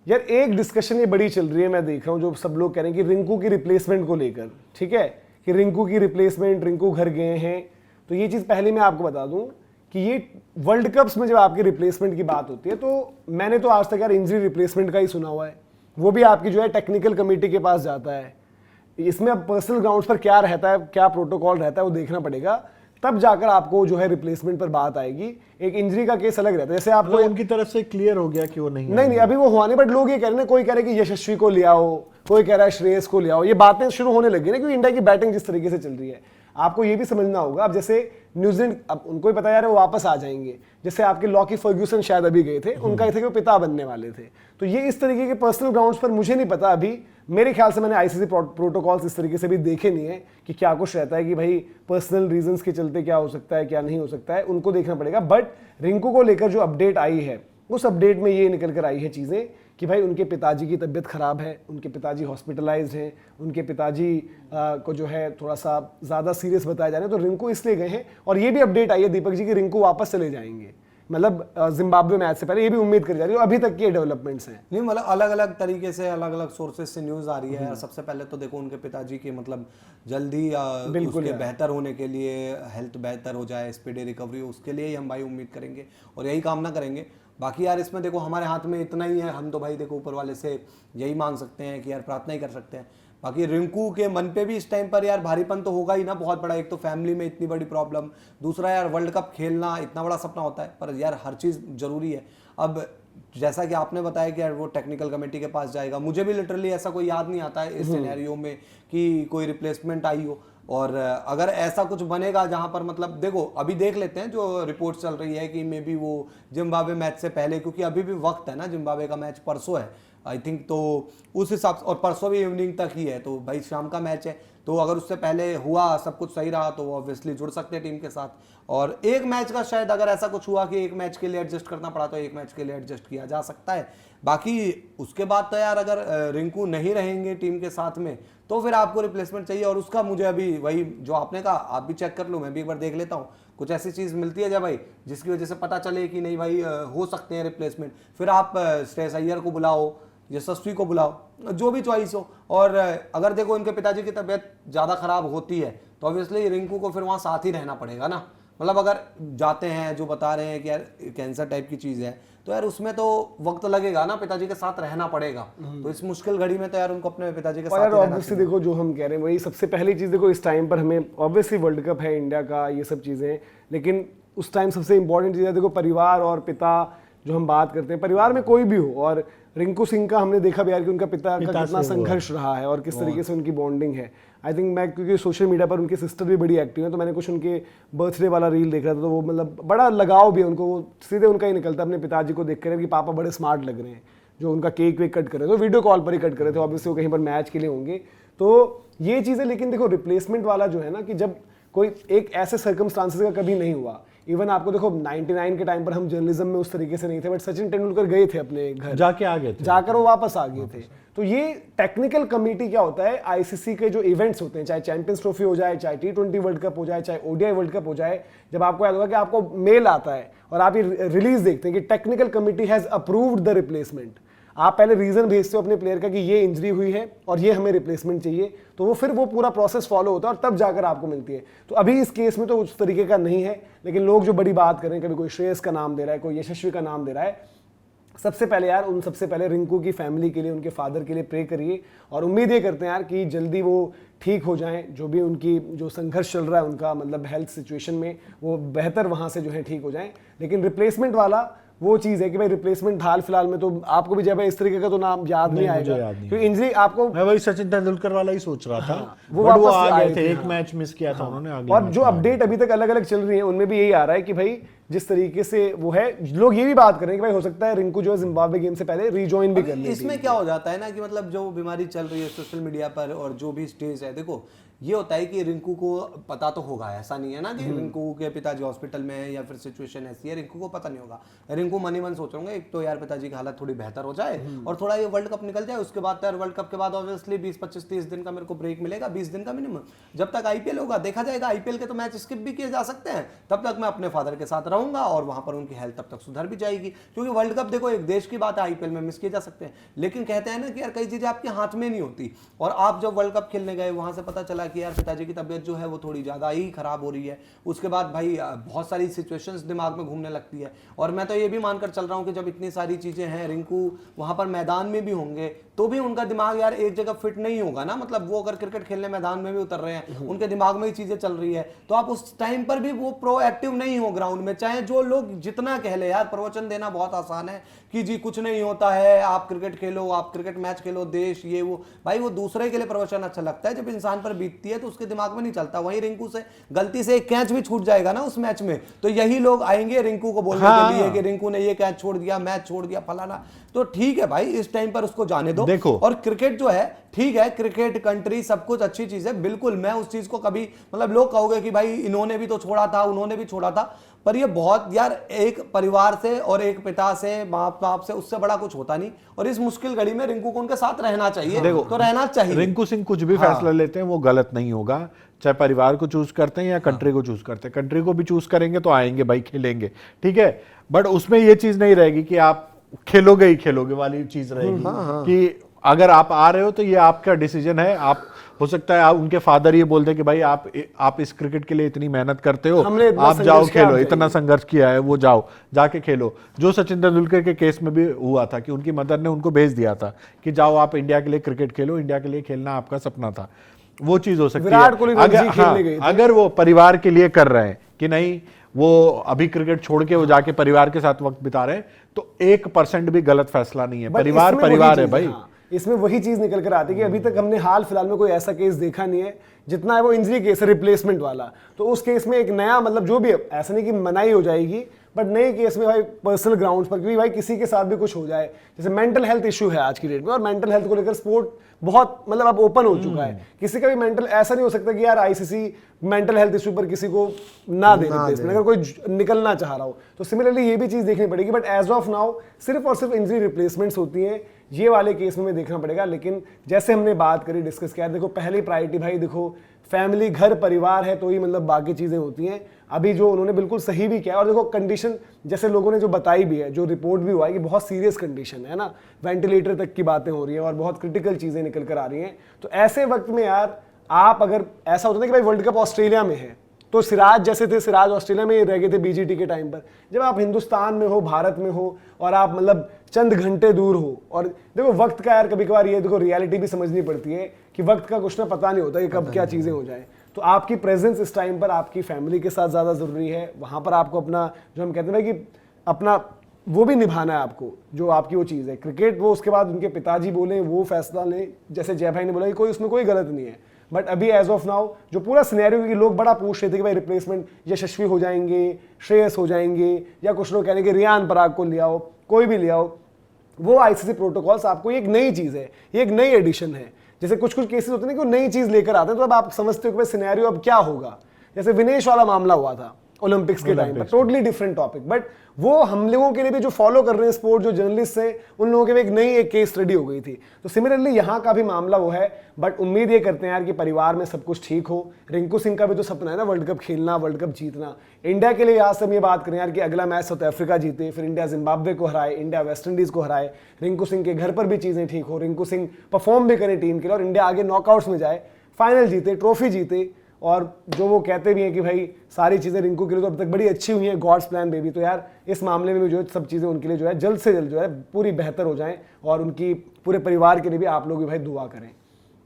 यार एक डिस्कशन ये बड़ी चल रही है, मैं देख रहा हूँ जो सब लोग कह रहे हैं कि रिंकू की रिप्लेसमेंट को लेकर, ठीक है, कि रिंकू की रिप्लेसमेंट, रिंकू घर गए हैं। तो ये चीज़ पहले मैं आपको बता दूं कि ये वर्ल्ड कप्स में जब आपकी रिप्लेसमेंट की बात होती है तो मैंने तो आज तक यार इंजरी रिप्लेसमेंट का ही सुना हुआ है, वो भी आपकी जो है टेक्निकल कमेटी के पास जाता है। इसमें अब पर्सनल ग्राउंड्स पर क्या रहता है, क्या प्रोटोकॉल रहता है, वो देखना पड़ेगा, तब जाकर आपको जो है रिप्लेसमेंट पर बात आएगी। एक इंजरी का केस अलग रहता है, जैसे आपको उनकी तरफ से क्लियर हो गया कि वो नहीं अभी वो हुआ नहीं, बट लोग ये कह रहे हैं, कोई कह रहा है कि यशस्वी को ले आओ, कोई कह रहा है श्रेयस को ले आओ, ये बातें शुरू होने लगी ना, क्योंकि इंडिया की बैटिंग जिस तरीके से चल रही है। आपको ये भी समझना होगा, अब जैसे न्यूजीलैंड, अब उनको ही पता यार वो वापस आ जाएंगे, जैसे आपके लॉकी फर्ग्यूसन शायद अभी गए थे, उनका ये था कि वो पिता बनने वाले थे। तो ये इस तरीके के पर्सनल ग्राउंड्स पर मुझे नहीं पता, अभी मेरे ख्याल से मैंने आईसीसी प्रोटोकॉल्स इस तरीके से भी देखे नहीं है कि क्या कुछ रहता है कि भाई पर्सनल रीजंस के चलते क्या हो सकता है क्या नहीं हो सकता है, उनको देखना पड़ेगा। बट रिंकू को लेकर जो अपडेट आई है, उस अपडेट में ये निकल कर आई है चीज़ें कि भाई उनके पिताजी की तबीयत खराब है, उनके पिताजी हॉस्पिटलाइज्ड हैं, उनके पिताजी को जो है थोड़ा सा ज़्यादा सीरियस बताया जा रहा है, तो रिंकू इसलिए गए हैं। और ये भी अपडेट आई है दीपक जी कि रिंकू वापस चले जाएंगे, मतलब जिम्बाब्वे मैच से पहले, ये भी उम्मीद करी जा रही है। अभी तक के डेवलपमेंट्स हैं, नहीं मतलब अलग अलग तरीके से अलग अलग सोर्सेज से न्यूज़ आ रही है। सबसे पहले तो देखो उनके पिताजी के मतलब जल्दी उसके बेहतर होने के लिए, हेल्थ बेहतर हो जाए, स्पीडी रिकवरी, उसके लिए ही हम भाई उम्मीद करेंगे और यही कामना करेंगे। बाकी यार इसमें देखो हमारे हाथ में इतना ही है, हम तो भाई देखो ऊपर वाले से यही मांग सकते हैं कि यार प्रार्थना ही कर सकते हैं। बाकी रिंकू के मन पे भी इस टाइम पर यार भारीपन तो होगा ही ना बहुत बड़ा। एक तो फैमिली में इतनी बड़ी प्रॉब्लम, दूसरा यार वर्ल्ड कप खेलना इतना बड़ा सपना होता है, पर यार हर चीज़ जरूरी है। अब जैसा कि आपने बताया कि यार वो टेक्निकल कमेटी के पास जाएगा, मुझे भी लिटरली ऐसा कोई याद नहीं आता है इस सिनेरियो में कि कोई रिप्लेसमेंट आई हो। और अगर ऐसा कुछ बनेगा जहां पर मतलब देखो अभी देख लेते हैं जो रिपोर्ट चल रही है कि मे बी वो जिम्बाब्वे मैच से पहले, क्योंकि अभी भी वक्त है ना, जिम्बाब्वे का मैच परसों है आई थिंक, तो उस हिसाब से, और परसों भी इवनिंग तक ही है, तो भाई शाम का मैच है, तो अगर उससे पहले हुआ सब कुछ सही रहा तो वो ऑब्वियसली जुड़ सकते हैं टीम के साथ। और एक मैच का शायद अगर ऐसा कुछ हुआ कि एक मैच के लिए एडजस्ट करना पड़ा तो एक मैच के लिए एडजस्ट किया जा सकता है। बाकी उसके बाद तो यार अगर रिंकू नहीं रहेंगे टीम के साथ में तो फिर आपको रिप्लेसमेंट चाहिए, और उसका मुझे अभी वही जो आपने कहा, आप भी चेक कर लो, मैं भी एक बार देख लेता हूँ, कुछ ऐसी चीज़ मिलती है जब भाई जिसकी वजह से पता चले कि नहीं भाई हो सकते हैं रिप्लेसमेंट, फिर आप श्रेयस अय्यर को बुलाओ, यशस्वी को बुलाओ, जो भी चॉइस हो। और अगर देखो इनके पिताजी की तबीयत ज़्यादा खराब होती है तो ऑब्वियसली रिंकू को फिर वहाँ साथ ही रहना पड़ेगा ना। मतलब अगर जाते हैं जो बता रहे हैं कि यार कैंसर टाइप की चीज़ है तो यार उसमें तो वक्त लगेगा ना, पिताजी के साथ रहना पड़ेगा। तो इस मुश्किल घड़ी में तो यार उनको अपने पिताजी के साथ रहना ऑब्वियसली देखो जो हम कह रहे हैं वही सबसे पहली चीज़, देखो इस टाइम पर हमें ऑब्वियसली वर्ल्ड कप है इंडिया का, ये सब चीज़ें, लेकिन उस टाइम सबसे इंपॉर्टेंट चीज़ है देखो परिवार और पिता, जो हम बात करते हैं परिवार में कोई भी हो, और रिंकू सिंह का हमने देखा भी यार कि उनका पिता का कितना संघर्ष रहा है और किस तरीके से उनकी बॉन्डिंग है। आई थिंक मैं क्योंकि सोशल मीडिया पर उनकी सिस्टर भी बड़ी एक्टिव है, तो मैंने कुछ उनके बर्थडे वाला रील देख रहा था, तो वो मतलब बड़ा लगाव भी है उनको, वो सीधे उनका ही निकलता है अपने पिताजी को देख कर कि पापा बड़े स्मार्ट लग रहे हैं, जो उनका केक वेक कट कर रहे थे, तो वीडियो कॉल पर ही कट कर रहे थे, ऑब्वियसली वो कहीं पर मैच के लिए होंगे, तो ये चीज़ें। लेकिन देखो रिप्लेसमेंट वाला जो है ना, कि जब कोई एक ऐसे सर्कमस्टांसेस का कभी नहीं हुआ, इवन आपको देखो 99 के टाइम पर हम जर्नलिज्म में उस तरीके से नहीं थे, बट सचिन तेंदुलकर गए थे अपने घर, जाके आ गए थे, जाकर वो वापस आ गए थे। तो ये टेक्निकल कमेटी क्या होता है, आईसीसी के जो इवेंट्स होते हैं, चाहे चैंपियंस ट्रॉफी हो जाए, चाहे T20 वर्ल्ड कप हो जाए, चाहे ओडीआई वर्ल्ड कप हो जाए, जब आपको याद होगा कि आपको मेल आता है और आप ये रिलीज देखते हैं कि technical committee has approved the replacement, आप पहले रीजन भेजते हो अपने प्लेयर का कि ये इंजरी हुई है और ये हमें रिप्लेसमेंट चाहिए, तो वो फिर वो पूरा प्रोसेस फॉलो होता है और तब जाकर आपको मिलती है। तो अभी इस केस में तो उस तरीके का नहीं है, लेकिन लोग जो बड़ी बात कर रहे हैं, कभी कोई श्रेयस का नाम दे रहा है, कोई यशस्वी का नाम दे रहा है, सबसे पहले यार उन सबसे पहले रिंकू की फैमिली के लिए, उनके फादर के लिए प्रे करिए, और उम्मीद ये करते हैं यार कि जल्दी वो ठीक हो जाएं, जो भी उनकी जो संघर्ष चल रहा है उनका, मतलब हेल्थ सिचुएशन में, वो बेहतर वहाँ से जो है ठीक हो जाएं। लेकिन रिप्लेसमेंट वाला वो चीज़ है कि भाई रिप्लेसमेंट हाल फिलहाल में तो आपको भी जब इस तरीके का तो नाम याद नहीं आएगा, क्योंकि इंजरी आपको, मैं वही सचिन तेंदुलकर वाला ही सोच रहा था। हाँ, वो वापस आ गए थे, एक मैच मिस किया था उन्होंने, आगे और जो अपडेट अभी तक अलग अलग चल रही है उनमें भी यही आ रहा है कि भाई जिस तरीके से वो है, लोग ये भी बात कर रहे हैं कि भाई हो सकता है रिंकू जो है जिम्बाब्वे गेम से पहले रीजॉइन भी कर ले। इसमें क्या हो जाता है ना कि मतलब जो बीमारी चल रही है सोशल मीडिया पर और जो भी स्टेज है, देखो ये होता है कि रिंकू को पता तो होगा, ऐसा नहीं है ना कि रिंकू के पिताजी हॉस्पिटल में है या फिर सिचुएशन ऐसी है, रिंकू को पता नहीं होगा। रिंकू मन ही मन सोच रहे एक तो यार पिताजी की हालत थोड़ी बेहतर हो जाए और थोड़ा ये वर्ल्ड कप निकल जाए, उसके बाद यार वर्ल्ड कप के बाद ऑब्वियसली 20-25-30 दिन का मेरे को ब्रेक मिलेगा, 20 दिन का मिनिमम, जब तक आईपीएल होगा देखा जाएगा। आईपीएल के तो मैच स्किप भी किए जा सकते हैं, तब तक मैं अपने फादर के साथ रहूंगा और वहां पर उनकी हेल्थ तब तक सुधर भी जाएगी, क्योंकि वर्ल्ड कप देखो एक देश की बात है, आईपीएल में मिस किए जा सकते हैं, लेकिन कहते हैं ना कि यार कई चीजें आपके हाथ में नहीं होती। और आप जब वर्ल्ड कप खेलने गए वहां से पता चला कि यार पिताजी की तबीयत जो है वो थोड़ी ज्यादा ही खराब हो रही है, उसके बाद भाई बहुत सारी सिचुएशंस दिमाग में घूमने लगती है। और मैं तो ये भी मानकर चल रहा हूँ कि जब इतनी सारी चीजें हैं, रिंकू वहां पर मैदान में भी होंगे तो भी उनका दिमाग यार एक जगह फिट नहीं होगा ना, मतलब वो अगर क्रिकेट खेलने मैदान में भी उतर रहे हैं, उनके दिमाग में ही चीजें चल रही है, तो आप उस टाइम पर भी वो प्रोएक्टिव नहीं हो ग्राउंड में। चाहे जो लोग जितना कह ले यार, प्रवचन देना बहुत आसान है कि जी कुछ नहीं होता है, आप क्रिकेट खेलो, आप क्रिकेट मैच खेलो, देश ये वो, भाई वो दूसरे के लिए प्रवचन अच्छा लगता है, जब इंसान पर बीतती है तो उसके दिमाग में नहीं चलता। वहीं रिंकू से गलती से एक कैच भी छूट जाएगा ना उस मैच में, तो यही लोग आएंगे रिंकू को बोलने के लिए कि रिंकू ने ये कैच छोड़ दिया, मैच छोड़ दिया, फलाना। तो ठीक है भाई, इस टाइम पर उसको जाने दो। देखो, और क्रिकेट जो है ठीक है, क्रिकेट कंट्री सब कुछ अच्छी चीज है, बिल्कुल मैं उस चीज को कभी, मतलब लोग कहोगे कि भाई इन्होंने भी तो छोड़ा था, उन्होंने भी छोड़ा था, पर ये बहुत यार एक परिवार से और एक पिता से, माँ बाप से, उससे बड़ा कुछ होता नहीं। और इस मुश्किल घड़ी में रिंकू को उनके साथ रहना चाहिए, देखो, तो रहना चाहिए। रिंकू सिंह कुछ भी फैसला लेते हैं वो गलत नहीं होगा, चाहे परिवार को चूज करते हैं या कंट्री को चूज करते हैं। कंट्री को भी चूज करेंगे तो आएंगे भाई, खेलेंगे, ठीक है, बट उसमें ये चीज नहीं रहेगी कि आप खेलोगे ही खेलोगे वाली चीज रहेगी कि अगर आप आ रहे हो तो ये आपका डिसीजन है। आप हो सकता है आप उनके फादर ये बोलते कि भाई आप इस क्रिकेट के लिए इतनी मेहनत करते हो, आप जाओ खेलो, इतना संघर्ष किया है, वो जाओ जाके खेलो। जो सचिन तेंदुलकर के केस में भी हुआ था कि उनकी मदर ने उनको भेज दिया था कि जाओ आप इंडिया के लिए क्रिकेट खेलो, इंडिया के लिए खेलना आपका सपना था, वो चीज हो सकती है। अगर वो परिवार के लिए कर रहे हैं कि नहीं, वो अभी क्रिकेट छोड़ के वो जाके परिवार के साथ वक्त बिता रहे हैं, तो 1% भी गलत फैसला नहीं है। परिवार परिवार है भाई। इसमें वही चीज निकल कर आती है कि अभी तक हमने हाल फिलहाल में कोई ऐसा केस देखा नहीं है, जितना है वो इंजरी केस है, रिप्लेसमेंट वाला। तो उस केस में एक नया, मतलब जो भी, ऐसा नहीं कि मनाही हो जाएगी, बट नए केस में भाई पर्सनल ग्राउंड्स पर, क्योंकि भाई किसी के साथ भी कुछ हो जाए, जैसे मेंटल हेल्थ इशू है आज की डेट में, और मेंटल हेल्थ को लेकर स्पोर्ट बहुत, मतलब अब ओपन हो चुका है। किसी का भी मेंटल, ऐसा नहीं हो सकता कि यार आईसीसी मेंटल हेल्थ इशू पर किसी को ना दे रिप्लेसमेंट, अगर कोई निकलना चाह रहा हो। तो सिमिलरली ये भी चीज देखनी पड़ेगी, बट एज ऑफ नाउ सिर्फ और सिर्फ इंजरी रिप्लेसमेंट्स होती हैं, ये वाले केस में देखना पड़ेगा। लेकिन जैसे हमने बात करी, डिस्कस किया, देखो पहली प्रायोरिटी भाई देखो फैमिली, घर परिवार है तो ही मतलब बाकी चीजें होती हैं। अभी जो उन्होंने बिल्कुल सही भी किया, और देखो कंडीशन जैसे लोगों ने जो बताई भी है, जो रिपोर्ट भी हुआ है कि बहुत सीरियस कंडीशन है ना, वेंटिलेटर तक की बातें हो रही है और बहुत क्रिटिकल चीजें निकल कर आ रही हैं। तो ऐसे वक्त में यार आप, अगर ऐसा होता है कि भाई वर्ल्ड कप ऑस्ट्रेलिया में है, तो सिराज जैसे थे, सिराज ऑस्ट्रेलिया में रह गए थे बीजीटी के टाइम पर। जब आप हिंदुस्तान में हो, भारत में हो, और आप मतलब चंद घंटे दूर हो, और देखो वक्त का यार कभी कभार ये देखो रियलिटी भी समझनी पड़ती है कि वक्त का कुछ ना पता नहीं होता कि कब क्या चीजें हो जाए। तो आपकी प्रेजेंस इस टाइम पर आपकी फैमिली के साथ ज्यादा जरूरी है। वहां पर आपको अपना, जो हम कहते हैं ना कि अपना वो भी निभाना है आपको, जो आपकी वो चीज़ है क्रिकेट। वो उसके बाद उनके पिताजी बोले, वो फैसला लें, जैसे जय भाई ने बोला कि कोई उसमें कोई गलत नहीं है। बट अभी एज ऑफ नाउ जो पूरा सिनेरियो, कि लोग बड़ा पूछ रहे थे कि भाई रिप्लेसमेंट यशस्वी हो जाएंगे, श्रेयस हो जाएंगे, या कुछ लोग कह रहे हैं कि रियान पराग को ले आओ, कोई भी ले आओ। वो आईसीसी प्रोटोकॉल्स आपको एक नई चीज़ है, ये एक नई एडिशन है। जैसे कुछ कुछ केसेस होते हैं कि वो नई चीज़ लेकर आते हैं, तो अब आप समझते हो कि भाई सिनेरियो अब क्या होगा। जैसे विनेश वाला मामला हुआ था ओलंपिक्स के टाइम पर, टोटली डिफरेंट टॉपिक, बट वो हम लोगों के लिए भी जो फॉलो कर रहे हैं स्पोर्ट, जो जर्नलिस्ट हैं, उन लोगों के लिए एक नई एक केस स्टडी हो गई थी। तो सिमिलरली यहाँ का भी मामला वो है, बट उम्मीद ये करते हैं यार कि परिवार में सब कुछ ठीक हो। रिंकू सिंह का भी तो सपना है ना वर्ल्ड कप खेलना, वर्ल्ड कप जीतना। इंडिया के लिए आज से हम ये बात करें यार कि अगला मैच साउथ अफ्रीका जीते, फिर इंडिया जिम्बाब्वे को हराए, इंडिया वेस्ट इंडीज को हराए, रिंकू सिंह के घर पर भी चीज़ें ठीक हो, रिंकू सिंह परफॉर्म भी करें टीम के लिए, और इंडिया आगे नॉकआउट्स में जाए, फाइनल जीते, ट्रॉफी जीते। और जो वो कहते भी हैं कि भाई सारी चीज़ें रिंकू के लिए तो अब तक बड़ी अच्छी हुई हैं, गॉड्स प्लान बेबी। तो यार इस मामले में भी जो है सब चीज़ें उनके लिए जो है जल्द से जल्द जो है पूरी बेहतर हो जाएं, और उनकी पूरे परिवार के लिए भी आप लोग भी भाई दुआ करें।